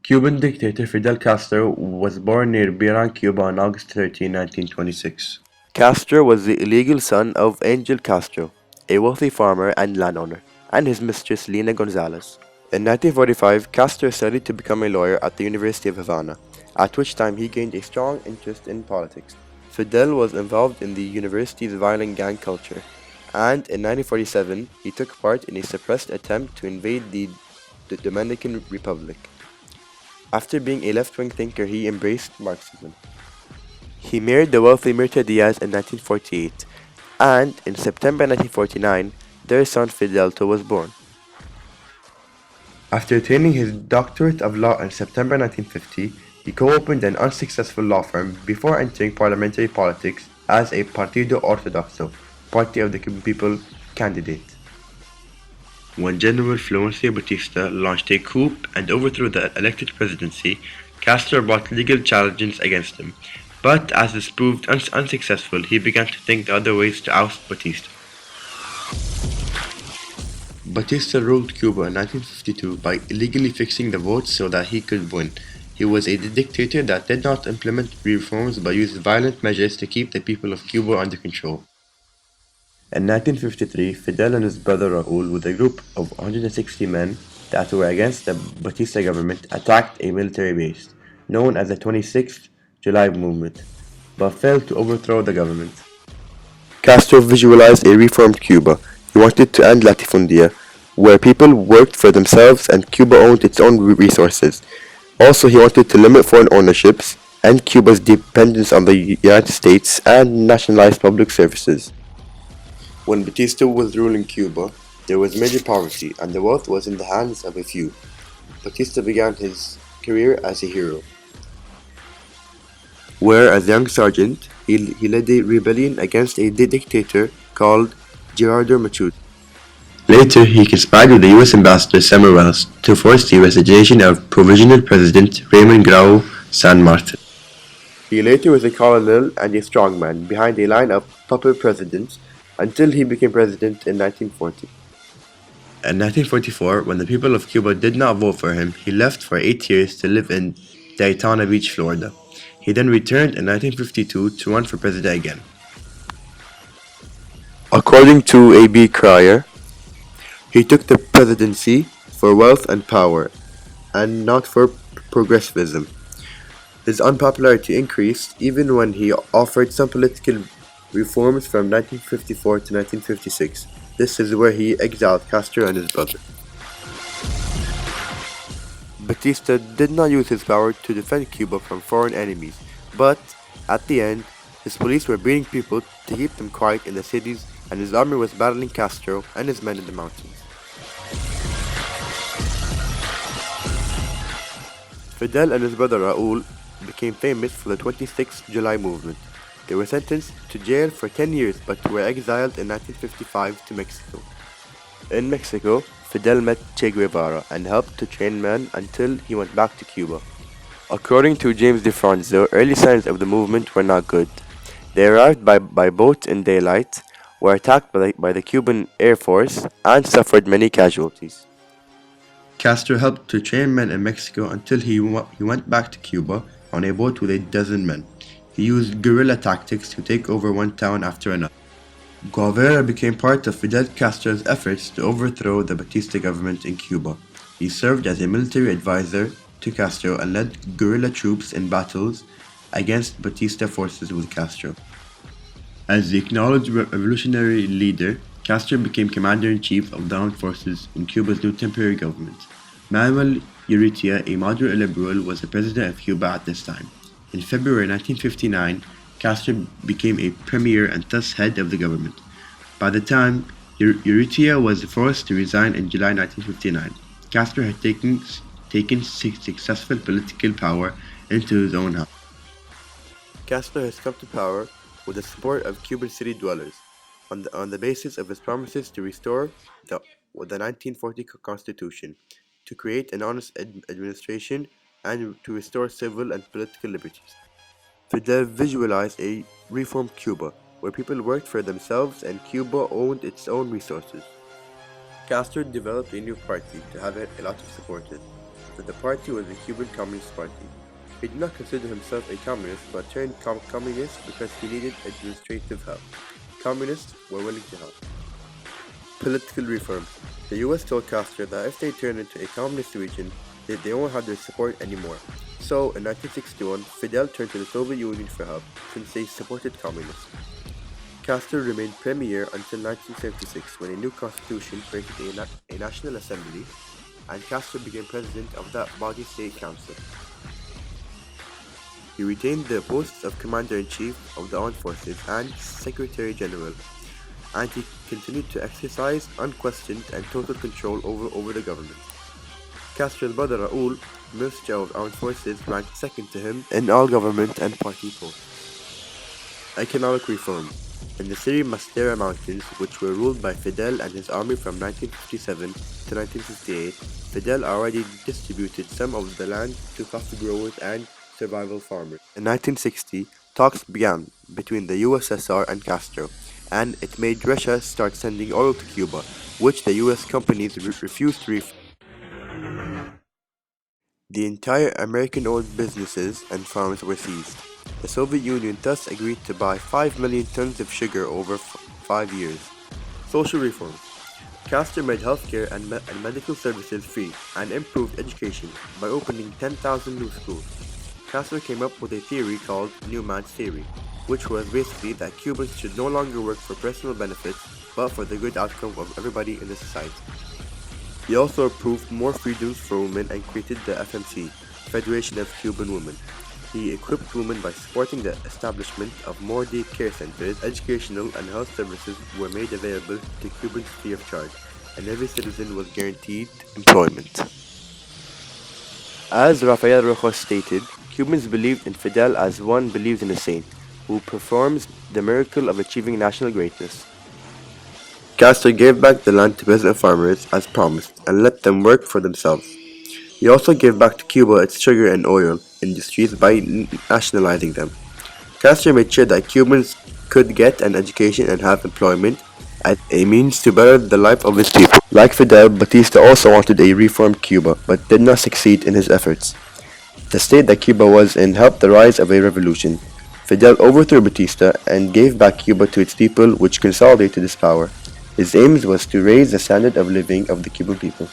Cuban dictator Fidel Castro was born near Biran, Cuba on August 13, 1926. Castro was the illegal son of Angel Castro, a wealthy farmer and landowner, and his mistress Lina Gonzalez. In 1945, Castro studied to become a lawyer at the University of Havana, at which time he gained a strong interest in politics. Fidel was involved in the university's violent gang culture, and in 1947 he took part in a suppressed attempt to invade the Dominican Republic. After being a left-wing thinker, he embraced Marxism. He married the wealthy Mirta Diaz in 1948, and in September 1949, their son Fidelto was born. After attaining his doctorate of law in September 1950, he co-opened an unsuccessful law firm before entering parliamentary politics as a Partido Ortodoxo, Party of the Cuban People candidate. When General Florencio Batista launched a coup and overthrew the elected presidency, Castro brought legal challenges against him, but as this proved unsuccessful, he began to think the other ways to oust Batista. Batista ruled Cuba in 1952 by illegally fixing the votes so that he could win. He was a dictator that did not implement reforms but used violent measures to keep the people of Cuba under control. In 1953, Fidel and his brother Raúl, with a group of 160 men that were against the Batista government, attacked a military base, known as the 26th July Movement, but failed to overthrow the government. Castro visualized a reformed Cuba. He wanted to end latifundia, where people worked for themselves and Cuba owned its own resources. Also, he wanted to limit foreign ownerships, end Cuba's dependence on the United States, and nationalize public services. When Batista was ruling Cuba, there was major poverty and the wealth was in the hands of a few. Batista began his career as a hero, where as a young sergeant, he led a rebellion against a dictator called Gerardo Machuto. Later, he conspired with the U.S. ambassador Samuel Wells to force the resignation of Provisional President Raymond Grau San Martin. He later was a colonel and a strongman behind a line of puppet presidents until he became president in 1940. In 1944, when the people of Cuba did not vote for him, he left for 8 years to live in Daytona Beach, Florida. He then returned in 1952 to run for president again. According to A.B. Cryer, he took the presidency for wealth and power, and not for progressivism. His unpopularity increased even when he offered some political reforms from 1954 to 1956. This is where he exiled Castro and his brother. Batista did not use his power to defend Cuba from foreign enemies, but at the end, his police were beating people to keep them quiet in the cities, and his army was battling Castro and his men in the mountains. Fidel and his brother Raúl became famous for the 26th July movement. They were sentenced to jail for 10 years but were exiled in 1955 to Mexico. In Mexico, Fidel met Che Guevara and helped to train men until he went back to Cuba. According to James DeFranco, early signs of the movement were not good. They arrived by boat in daylight, were attacked by the Cuban Air Force, and suffered many casualties. Castro helped to train men in Mexico until he went back to Cuba on a boat with a dozen men. He used guerrilla tactics to take over one town after another. Guevara became part of Fidel Castro's efforts to overthrow the Batista government in Cuba. He served as a military advisor to Castro and led guerrilla troops in battles against Batista forces with Castro. As the acknowledged revolutionary leader, Castro became commander-in-chief of the armed forces in Cuba's new temporary government. Manuel Urrutia, a moderate liberal, was the president of Cuba at this time. In February 1959, Castro became a premier and thus head of the government. By the time Urrutia was forced to resign in July 1959, Castro had taken successful political power into his own hands. Castro has come to power with the support of Cuban city dwellers, on the basis of his promises to restore the 1940 Constitution, to create an honest administration, and to restore civil and political liberties. Fidel visualized a reformed Cuba, where people worked for themselves and Cuba owned its own resources. Castro developed a new party to have a lot of supporters. that the party was the Cuban Communist Party. He did not consider himself a communist but turned communist because he needed administrative help. Communists were willing to help. Political reforms. The US told Castro that if they turned into a communist region, they won't have their support anymore. So, in 1961, Fidel turned to the Soviet Union for help, since they supported communists. Castro remained premier until 1976, when a new constitution created a National Assembly, and Castro became president of that body state council. He retained the posts of Commander-in-Chief of the Armed Forces and Secretary-General, and he continued to exercise unquestioned and total control over the government. Castro's brother Raul, Minister of Armed Forces, ranked second to him in all government and party polls. Economic reform. In the Sierra Mountains, which were ruled by Fidel and his army from 1957 to 1958, Fidel already distributed some of the land to coffee growers and survival farmers. In 1960, talks began between the USSR and Castro, and it made Russia start sending oil to Cuba, which the US companies refused to refund. The entire American-owned businesses and farms were seized. The Soviet Union thus agreed to buy 5 million tons of sugar over 5 years. Social reforms. Castro made healthcare and medical services free and improved education by opening 10,000 new schools. Castro came up with a theory called New Man's Theory, which was basically that Cubans should no longer work for personal benefits, but for the good outcome of everybody in the society. He also approved more freedoms for women and created the FMC, Federation of Cuban Women. He equipped women by supporting the establishment of more day care centers. Educational and health services were made available to Cubans free of charge, and every citizen was guaranteed employment. As Rafael Rojas stated, Cubans believed in Fidel as one believes in a saint, who performs the miracle of achieving national greatness. Castro gave back the land to peasant farmers as promised and let them work for themselves. He also gave back to Cuba its sugar and oil industries by nationalizing them. Castro made sure that Cubans could get an education and have employment as a means to better the life of his people. Like Fidel, Batista also wanted a reformed Cuba, but did not succeed in his efforts. The state that Cuba was in helped the rise of a revolution. Fidel overthrew Batista and gave back Cuba to its people, which consolidated his power. His aim was to raise the standard of living of the Cuban people.